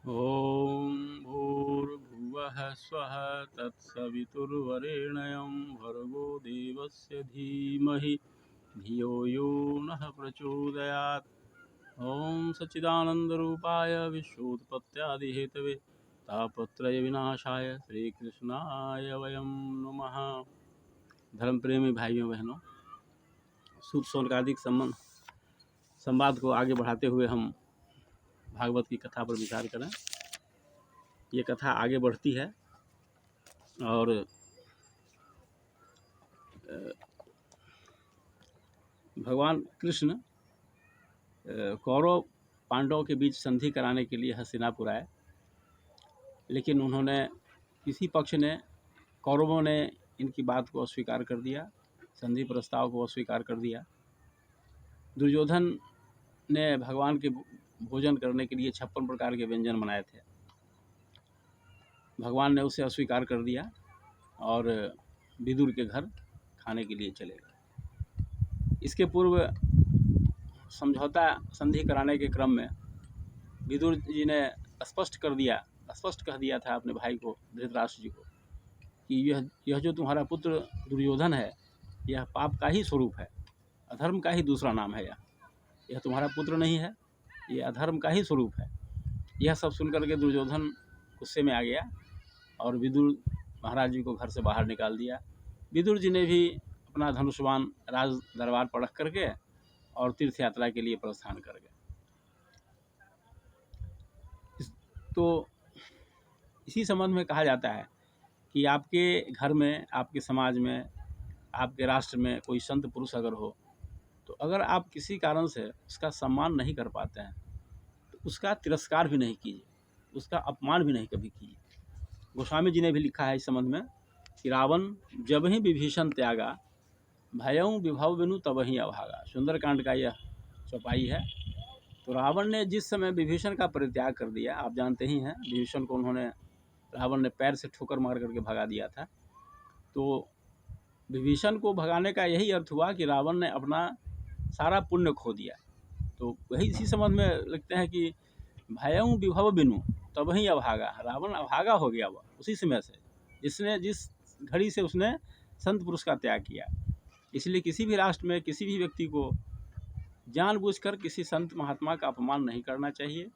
ॐ भूर्भुवः स्वः तत्सवितुर्वरेण्यं भर्गो देवस्य धीमहि धियो यो नः प्रचोदयात्। ॐ सच्चिदानन्दरूपाय विश्वोत्पत्त्यादिहेतवे तापत्रयविनाशाय श्रीकृष्णाय वयं नमः। धर्म प्रेमी भाइयों बहनों, सूत सौनकादिक संवाद को आगे बढ़ाते हुए हम भागवत की कथा पर विचार करें। ये कथा आगे बढ़ती है और भगवान कृष्ण कौरव पांडवों के बीच संधि कराने के लिए हस्तिनापुर आए, लेकिन उन्होंने किसी पक्ष ने, कौरवों ने इनकी बात को अस्वीकार कर दिया, संधि प्रस्ताव को अस्वीकार कर दिया। दुर्योधन ने भगवान के भोजन करने के लिए 56 प्रकार के व्यंजन बनाए थे। भगवान ने उसे अस्वीकार कर दिया और विदुर के घर खाने के लिए चले गए। इसके पूर्व समझौता संधि कराने के क्रम में विदुर जी ने स्पष्ट कह दिया था अपने भाई को, धृतराष्ट्र जी को, कि यह जो तुम्हारा पुत्र दुर्योधन है, यह पाप का ही स्वरूप है, अधर्म का ही दूसरा नाम है। यह तुम्हारा पुत्र नहीं है, यह अधर्म का ही स्वरूप है। यह सब सुनकर के दुर्योधन गुस्से में आ गया और विदुर महाराज जी को घर से बाहर निकाल दिया। विदुर जी ने भी अपना धनुष्यबाण राज दरबार पर रख करके और तीर्थ यात्रा के लिए प्रस्थान कर गए। तो इसी संबंध में कहा जाता है कि आपके घर में, आपके समाज में, आपके राष्ट्र में कोई संत पुरुष अगर हो, तो अगर आप किसी कारण से उसका सम्मान नहीं कर पाते हैं तो उसका तिरस्कार भी नहीं कीजिए, उसका अपमान भी नहीं कभी कीजिए। गोस्वामी जी ने भी लिखा है इस संबंध में कि रावण जब ही विभीषण त्यागा, भयं विभव बिनु तब ही अभागा। सुंदरकांड का यह चौपाई है। तो रावण ने जिस समय विभीषण का परित्याग कर दिया, आप जानते ही हैं, विभीषण को रावण ने पैर से ठोकर मार करके भगा दिया था। तो विभीषण को भगाने का यही अर्थ हुआ कि रावण ने अपना सारा पुण्य खो दिया। तो वही इसी संबंध में लिखते हैं कि भयं विभव बिनु तब ही अभागा। रावण अभागा हो गया वह उसी समय से, जिस घड़ी से उसने संत पुरुष का त्याग किया। इसलिए किसी भी राष्ट्र में किसी भी व्यक्ति को जानबूझकर किसी संत महात्मा का अपमान नहीं करना चाहिए,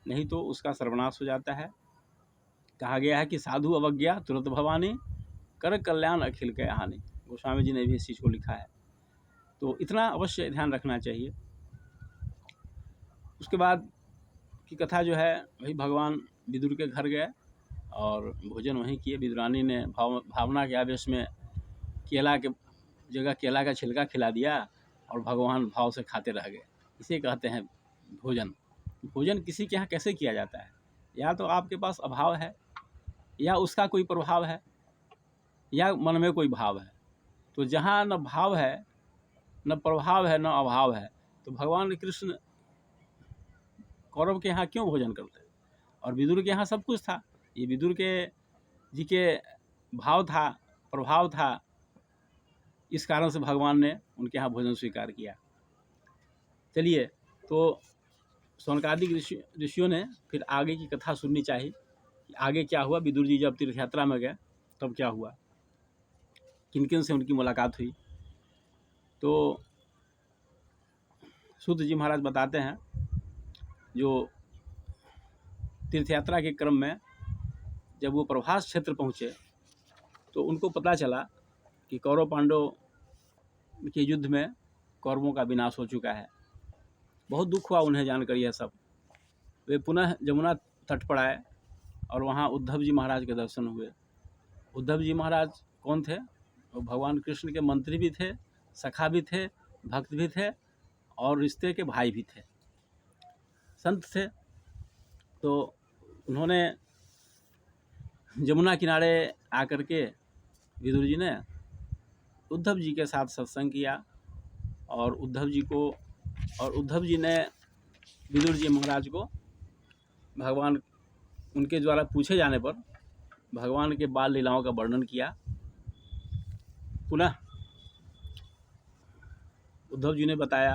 नहीं तो उसका सर्वनाश हो जाता है। कहा गया है कि साधु अवज्ञा तुरंत भवानी, कर कल्याण अखिल के हानि। गोस्वामी जी ने भी इस चीज़ को लिखा है। तो इतना अवश्य ध्यान रखना चाहिए। उसके बाद की कथा जो है, वही भगवान विदुर के घर गए और भोजन वहीं किए। विदुरानी ने भावना के आवेश में केला के जगह केला का छिलका खिला दिया और भगवान भाव से खाते रह गए। इसे कहते हैं भोजन। भोजन किसी के यहाँ कैसे किया जाता है? या तो आपके पास अभाव है, या उसका कोई प्रभाव है, या मन में कोई भाव है। तो जहाँ न भाव है, न प्रभाव है, न अभाव है, तो भगवान कृष्ण कौरव के यहाँ क्यों भोजन करते? और विदुर के यहाँ सब कुछ था। ये विदुर के जी के भाव था, प्रभाव था, इस कारण से भगवान ने उनके यहाँ भोजन स्वीकार किया। चलिए, तो सौनकादिक ऋषियों ने फिर आगे की कथा सुननी चाहिए कि आगे क्या हुआ। विदुर जी जब तीर्थ यात्रा में गए तब क्या हुआ, किन किन से उनकी मुलाकात हुई। तो सूत जी महाराज बताते हैं, जो तीर्थ यात्रा के क्रम में जब वो प्रभास क्षेत्र पहुँचे तो उनको पता चला कि कौरव पांडव के युद्ध में कौरवों का विनाश हो चुका है। बहुत दुख हुआ उन्हें जानकर यह सब। वे पुनः जमुना तट पर आए और वहाँ उद्धव जी महाराज के दर्शन हुए। उद्धव जी महाराज कौन थे? वो भगवान कृष्ण के मंत्री भी थे, सखा भी थे, भक्त भी थे और रिश्ते के भाई भी थे, संत थे। तो उन्होंने जमुना किनारे आकर के विदुर जी ने उद्धव जी के साथ सत्संग किया और उद्धव जी ने विदुर जी महाराज को भगवान, उनके द्वारा पूछे जाने पर भगवान के बाल लीलाओं का वर्णन किया। पुनः उद्धव जी ने बताया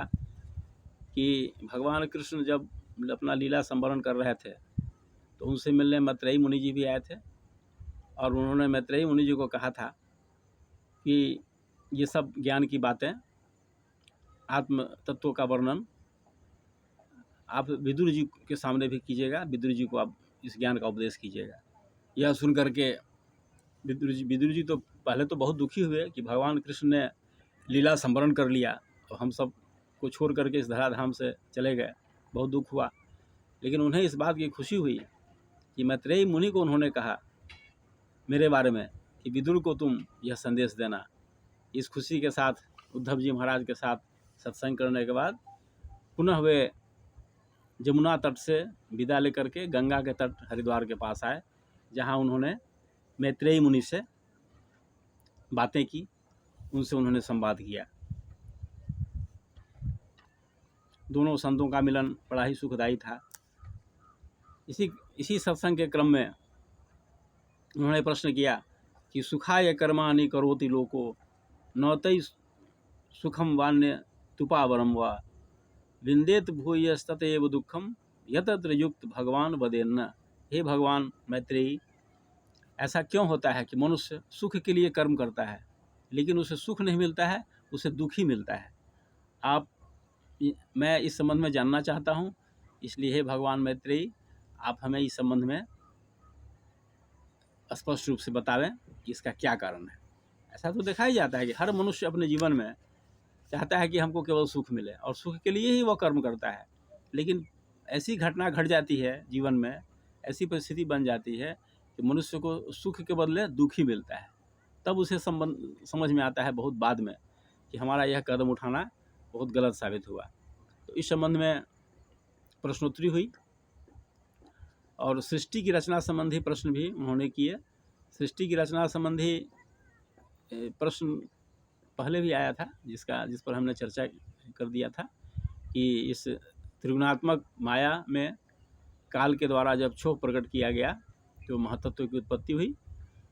कि भगवान कृष्ण जब अपना लीला संवरण कर रहे थे तो उनसे मिलने मैत्रेयी मुनि जी भी आए थे और उन्होंने मैत्रेयी मुनि जी को कहा था कि ये सब ज्ञान की बातें, आत्म तत्व का वर्णन आप विदुर जी के सामने भी कीजिएगा, विदुर जी को आप इस ज्ञान का उपदेश कीजिएगा। यह सुन करके विदुर जी तो पहले तो बहुत दुखी हुए कि भगवान कृष्ण ने लीला संवरण कर लिया और हम सब को छोड़ करके इस धराधाम से चले गए, बहुत दुख हुआ। लेकिन उन्हें इस बात की खुशी हुई कि मैत्रेयी मुनि को उन्होंने कहा मेरे बारे में कि विदुर को तुम यह संदेश देना। इस खुशी के साथ उद्धव जी महाराज के साथ सत्संग करने के बाद पुनः वे जमुना तट से विदा लेकर के गंगा के तट हरिद्वार के पास आए, जहाँ उन्होंने मैत्रेयी मुनि से बातें की, उनसे उन्होंने संवाद किया। दोनों संतों का मिलन बड़ा ही सुखदायी था। इसी सत्संग के क्रम में उन्होंने प्रश्न किया कि सुखाय कर्माणि करोति लोको न तै सुखम वान्य तुपावरम वा विंदेत भूयस्ततएव दुखम यतत्र युक्त भगवान वदेन्न। हे भगवान मैत्रेयी, ऐसा क्यों होता है कि मनुष्य सुख के लिए कर्म करता है लेकिन उसे सुख नहीं मिलता है, उसे दुख ही मिलता है। मैं इस संबंध में जानना चाहता हूँ, इसलिए हे भगवान मैत्रेयी आप हमें इस संबंध में स्पष्ट रूप से बतावें कि इसका क्या कारण है। ऐसा तो देखा ही जाता है कि हर मनुष्य अपने जीवन में चाहता है कि हमको केवल सुख मिले और सुख के लिए ही वह कर्म करता है, लेकिन ऐसी घटना घट जाती है जीवन में, ऐसी परिस्थिति बन जाती है कि मनुष्य को सुख के बदले दुख ही मिलता है। तब उसे समझ में आता है बहुत बाद में कि हमारा यह कदम उठाना बहुत गलत साबित हुआ। तो इस संबंध में प्रश्नोत्तरी हुई और सृष्टि की रचना संबंधी प्रश्न भी उन्होंने किए। सृष्टि की रचना संबंधी प्रश्न पहले भी आया था, जिस पर हमने चर्चा कर दिया था कि इस त्रिगुणात्मक माया में काल के द्वारा जब क्षोभ प्रकट किया गया तो महतत्व की उत्पत्ति हुई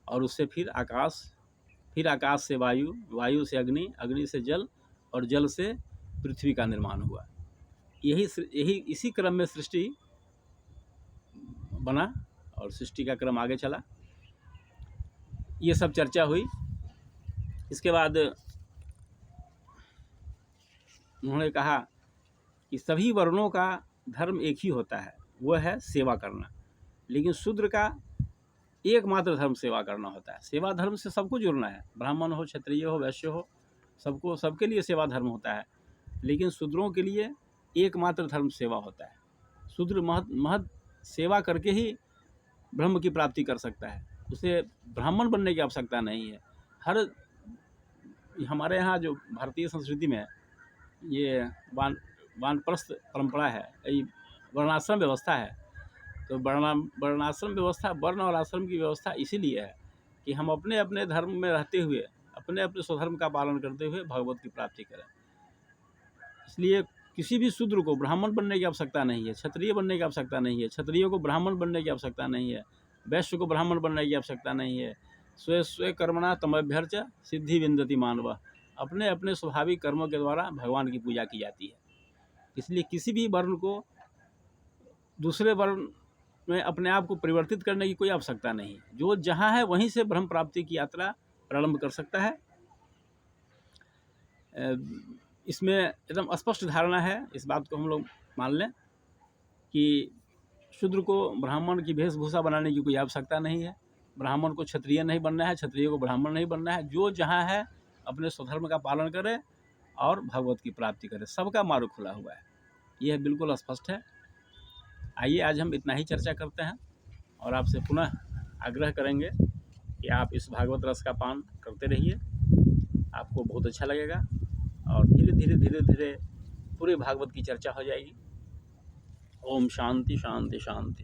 और उससे फिर आकाश से वायु, वायु से अग्नि, अग्नि से जल और जल से पृथ्वी का निर्माण हुआ। इसी क्रम में सृष्टि बना और सृष्टि का क्रम आगे चला। ये सब चर्चा हुई। इसके बाद उन्होंने कहा कि सभी वर्णों का धर्म एक ही होता है, वह है सेवा करना, लेकिन शूद्र का एकमात्र धर्म सेवा करना होता है। सेवा धर्म से सबको जुड़ना है, ब्राह्मण हो, क्षत्रिय हो, वैश्य हो, सबके लिए सेवा धर्म होता है, लेकिन शूद्रों के लिए एकमात्र धर्म सेवा होता है। शूद्र महद सेवा करके ही ब्रह्म की प्राप्ति कर सकता है, उसे ब्राह्मण बनने की आवश्यकता नहीं है। हमारे यहाँ जो भारतीय संस्कृति में ये वानप्रस्थ परंपरा है, ये वर्णाश्रम व्यवस्था है। तो वर्णाश्रम व्यवस्था, वर्ण और आश्रम की व्यवस्था इसीलिए है कि हम अपने अपने धर्म में रहते हुए, अपने अपने स्वधर्म का पालन करते हुए भगवत की प्राप्ति करें। इसलिए किसी भी शूद्र को ब्राह्मण बनने की आवश्यकता नहीं है, क्षत्रिय बनने की आवश्यकता नहीं है, क्षत्रिय को ब्राह्मण बनने की आवश्यकता नहीं है, वैश्य को ब्राह्मण बनने की आवश्यकता नहीं है। स्वे कर्मणा तमभ्यर्च सिद्धि विन्दति मानवः। अपने अपने स्वाभाविक कर्मों के द्वारा भगवान की पूजा की जाती है। इसलिए किसी भी वर्ण को दूसरे वर्ण में अपने आप को परिवर्तित करने की कोई आवश्यकता नहीं है। जो जहाँ है वहीं से ब्रह्म प्राप्ति की यात्रा प्रारंभ कर सकता है। इसमें एकदम स्पष्ट धारणा है, इस बात को हम लोग मान लें कि शूद्र को ब्राह्मण की वेशभूषा बनाने की कोई आवश्यकता नहीं है, ब्राह्मण को क्षत्रिय नहीं बनना है, क्षत्रिय को ब्राह्मण नहीं बनना है। जो जहाँ है अपने स्वधर्म का पालन करे और भगवत की प्राप्ति करे, सबका मार्ग खुला हुआ है, यह बिल्कुल स्पष्ट है। आइए आज हम इतना ही चर्चा करते हैं और आपसे पुनः आग्रह करेंगे कि आप इस भागवत रस का पान करते रहिए, आपको बहुत अच्छा लगेगा और धीरे धीरे पूरे भागवत की चर्चा हो जाएगी। ओम शांति शांति शांति।